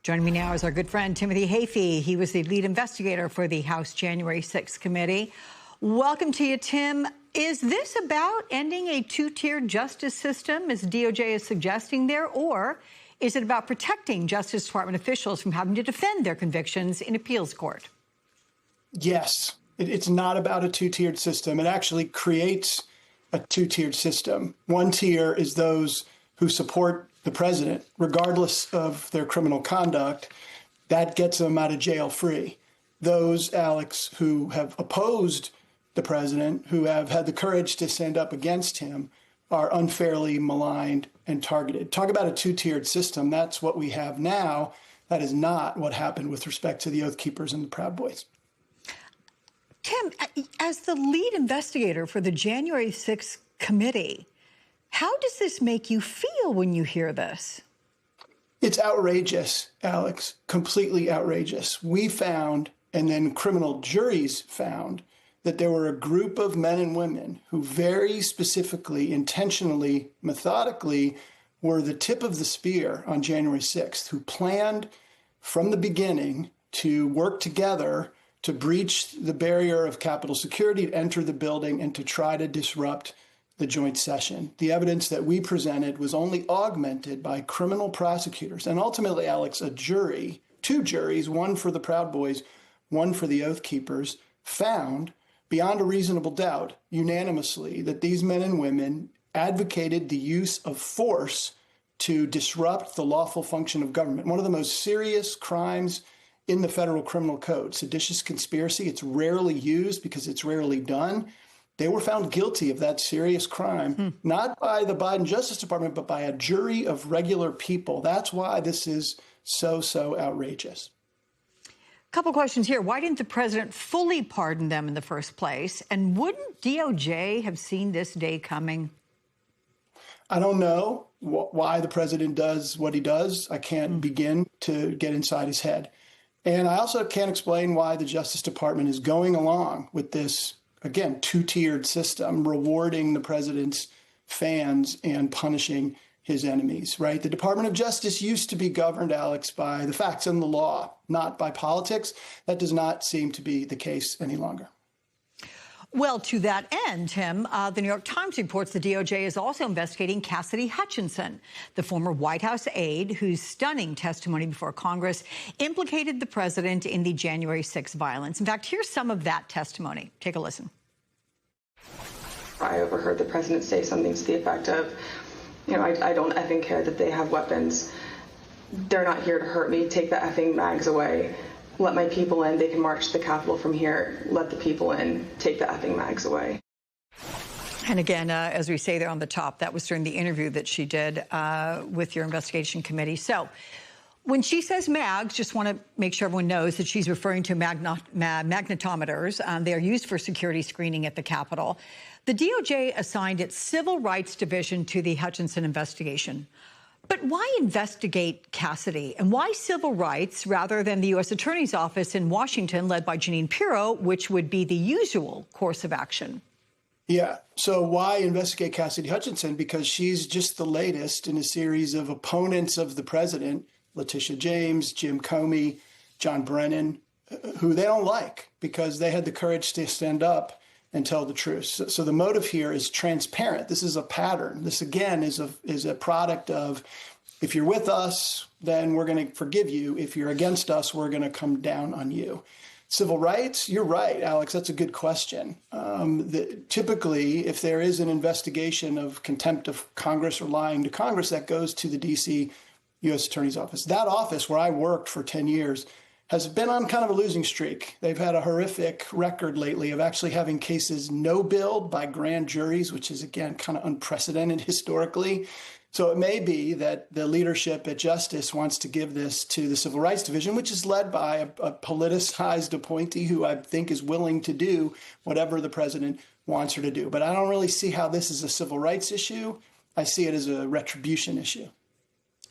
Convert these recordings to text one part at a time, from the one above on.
Joining me now is our good friend, Timothy Hafey. He was the lead investigator for the House January 6th committee. Welcome to you, Tim. Is this about ending a two-tiered justice system, as DOJ is suggesting there, or is it about protecting Justice Department officials from having to defend their convictions in appeals court? Yes, it's not about a two-tiered system. It actually creates a two-tiered system. One tier is those who support the president, regardless of their criminal conduct. That gets them out of jail free. Those, Alex, who have opposed the president, who have had the courage to stand up against him, are unfairly maligned and targeted. Talk about a two-tiered system. That's what we have now. That is not what happened with respect to the Oath Keepers and the Proud Boys. Tim, as the lead investigator for the January 6th committee, how does this make you feel when you hear this? It's outrageous, Alex, completely outrageous. We found, and then criminal juries found, that there were a group of men and women who very specifically, intentionally, methodically were the tip of the spear on January 6th, who planned from the beginning to work together to breach the barrier of Capitol security, to enter the building, and to try to disrupt the joint session. The evidence that we presented was only augmented by criminal prosecutors and ultimately, Alex, a jury, two juries, one for the Proud Boys, one for the Oath Keepers, found beyond a reasonable doubt unanimously that these men and women advocated the use of force to disrupt the lawful function of government. One of the most serious crimes in the federal criminal code, seditious conspiracy. It's rarely used because it's rarely done. They were found guilty of that serious crime, not by the Biden Justice Department, but by a jury of regular people. That's why this is so outrageous. Couple questions here. Why didn't the president fully pardon them in the first place? And wouldn't DOJ have seen this day coming? I don't know why the president does what he does. I can't begin to get inside his head. And I also can't explain why the Justice Department is going along with this, again, two-tiered system, rewarding the president's fans and punishing his enemies, right? The Department of Justice used to be governed, Alex, by the facts and the law, not by politics. That does not seem to be the case any longer. Well, to that end, Tim, the New York Times reports the DOJ is also investigating Cassidy Hutchinson, the former White House aide whose stunning testimony before Congress implicated the president in the January 6th violence. In fact, here's some of that testimony. Take a listen. I overheard the president say something to the effect of, you know, I don't effing care that they have weapons. They're not here to hurt me. Take the effing mags away. Let my people in. They can march to the Capitol from here. Let the people in. Take the effing mags away. And again, as we say there on the top, that was during the interview that she did with your investigation committee. So when she says mags, just want to make sure everyone knows that she's referring to magnetometers. They are used for security screening at the Capitol. The DOJ assigned its Civil Rights Division to the Hutchinson investigation. But why investigate Cassidy? And why civil rights rather than the U.S. Attorney's Office in Washington, led by Jeanine Pirro, which would be the usual course of action? Yeah. So why investigate Cassidy Hutchinson? Because she's just the latest in a series of opponents of the president, Letitia James, Jim Comey, John Brennan, who they don't like because they had the courage to stand up and tell the truth. So the motive here is transparent. This is a pattern. This, again, is a product of, if you're with us, then we're going to forgive you. If you're against us, we're going to come down on you. Civil rights, you're right, Alex, that's a good question. Typically, if there is an investigation of contempt of Congress or lying to Congress, that goes to the D.C. U.S. Attorney's Office. That office, where I worked for 10 years, has been on kind of a losing streak. They've had a horrific record lately of actually having cases no-billed by grand juries, which is, again, kind of unprecedented historically. So it may be that the leadership at Justice wants to give this to the Civil Rights Division, which is led by a politicized appointee who I think is willing to do whatever the president wants her to do. But I don't really see how this is a civil rights issue. I see it as a retribution issue.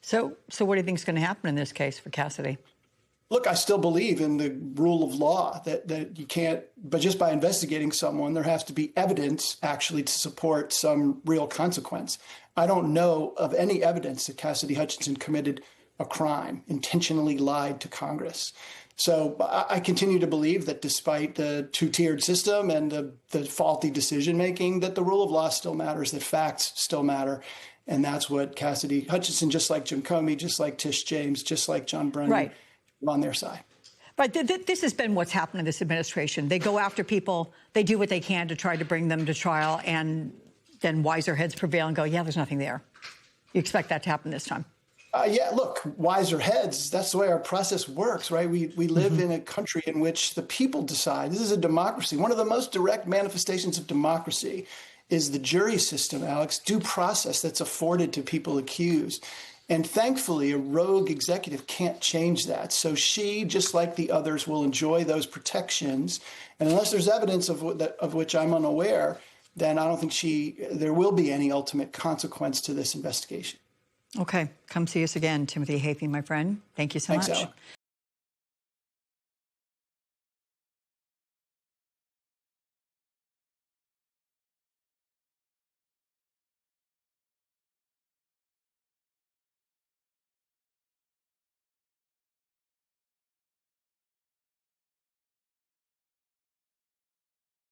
So what do you think is going to happen in this case for Cassidy? Look, I still believe in the rule of law that you can't, but just by investigating someone, there has to be evidence actually to support some real consequence. I don't know of any evidence that Cassidy Hutchinson committed a a crime, intentionally lied to Congress. So I continue to believe that despite the two-tiered system and the faulty decision-making, that the rule of law still matters, that facts still matter. And that's what Cassidy Hutchinson, just like Jim Comey, just like Tish James, just like John Brennan, right, on their side. But this has been what's happened in this administration. They go after people. They do what they can to try to bring them to trial. And then wiser heads prevail and go, yeah, there's nothing there. You expect that to happen this time? Yeah, look, wiser heads, that's the way our process works, right? We live in a country in which the people decide. This is a democracy. One of the most direct manifestations of democracy is the jury system, Alex, due process that's afforded to people accused. And thankfully, a rogue executive can't change that. So she, just like the others, will enjoy those protections. And unless there's evidence of which I'm unaware, then I don't think there will be any ultimate consequence to this investigation. Okay. Come see us again, Timothy Haefy, my friend. Thank you so much. Thanks, Alex.